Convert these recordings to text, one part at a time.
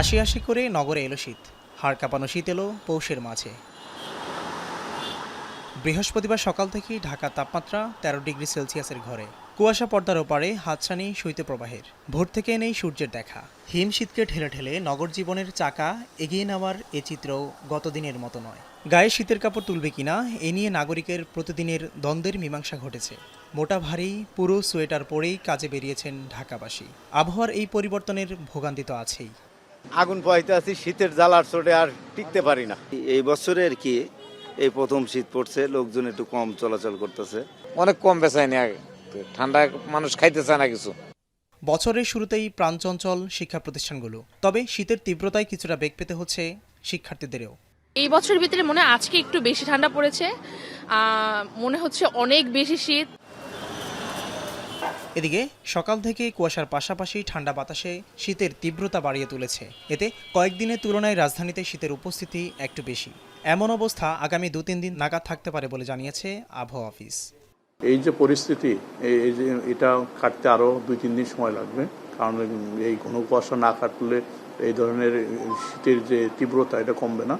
আশি আশি করে নগরে এলো শীত। হাড় কাঁপানো শীত এলো পৌষের মাঝে। বৃহস্পতিবার সকাল থেকেই ঢাকার তাপমাত্রা ১৩ ডিগ্রি সেলসিয়াসের ঘরে। কুয়াশা পর্দার ওপারে হাতছানি শৈত্যপ্রবাহের। ভোর থেকে নেই সূর্যের দেখা। হিম শীতকে ঠেলে ঠেলে নগর জীবনের চাকা এগিয়ে নেওয়ার এ চিত্রও গতদিনের মতো নয়। গায়ে শীতের কাপড় তুলবে কিনা এ নিয়ে নাগরিকের প্রতিদিনের দ্বন্দ্বের মীমাংসা ঘটেছে। মোটা ভারী পুরো সোয়েটার পরেই কাজে বেরিয়েছেন ঢাকাবাসী। আবহাওয়ার এই পরিবর্তনের ভোগান্তি তো আছেই। আগুন পোহাইতে আছি, শীতের জ্বালার চোটে আর টিকতে পারি না। এই বছরে আর কি এই প্রথম শীত পড়ছে, লোকজন একটু কম চলাচল করতেছে। অনেক কম বেচায়নি আগে, ঠান্ডা মানুষ খাইতে চায় না কিছু। বছরের শুরুতেই প্রাণচঞ্চল শিক্ষা প্রতিষ্ঠানগুলো, তবে শীতের তীব্রতায় কিছুটা বেগ পেতে হচ্ছে শিক্ষার্থীদেরও। এই বছরের ভিতরে মনে হয় আজকে একটু বেশি ঠান্ডা পড়েছে, মনে হচ্ছে অনেক বেশি শীত। এদিকে সকাল থেকে কুয়াশার পাশাপাশি ঠান্ডা বাতাসে শীতের তীব্রতা বাড়িয়ে তুলেছে। এতে কয়েকদিনের তুলনায় রাজধানীতে শীতের উপস্থিতি একটু বেশি। এমন অবস্থা আগামী ২-৩ দিন নাগাদ থাকতে পারে বলে জানিয়েছে আবহাওয়া অফিস। এই যে পরিস্থিতি, এই যে এটা কাটতে আরও ২-৩ দিন সময় লাগবে, কারণ এই ঘন কুয়াশা না কাটলে এই ধরনের শীতের যে তীব্রতা এটা কমবে না।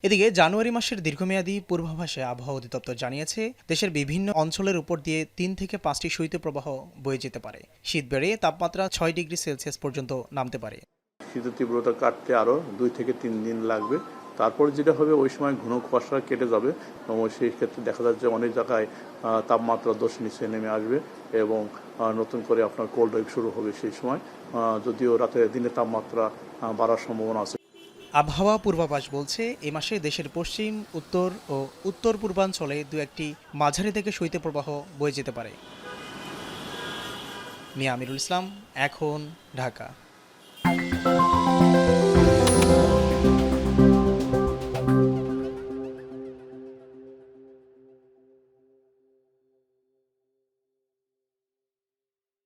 এদিকে জানুয়ারি মাসের দীর্ঘমেয়াদী পূর্বাভাসে আবহাওয়া অধিদপ্তর জানিয়েছে দেশের বিভিন্ন অঞ্চলের উপর দিয়ে ৩ থেকে ৫টি শৈত্যপ্রবাহ বয়ে যেতে পারে। শীত বেড়ে তাপমাত্রা ৬ ডিগ্রি সেলসিয়াস পর্যন্ত নামতে পারে। শীতের তীব্রতা কাটতে আরও ২ থেকে ৩ দিন লাগবে। তারপর যেটা হবে, ওই সময় ঘন কুয়াশা কেটে যাবে এবং সেই ক্ষেত্রে দেখা যাচ্ছে অনেক জায়গায় তাপমাত্রা ১০ নিচে নেমে আসবে এবং নতুন করে আপনার কোল্ড ওয়েভ শুরু হবে সেই সময়, যদিও রাতে দিনে তাপমাত্রা বাড়ার সম্ভাবনা আছে। আবহাওয়া পূর্বাভাস বলছে এ মাসে দেশের পশ্চিম, উত্তর ও উত্তর পূর্বাঞ্চলে ২-১টি মাঝারি থেকে শৈত্যপ্রবাহ বয়ে যেতে পারে। মিয়া আমিরুল ইসলাম, এখন, ঢাকা।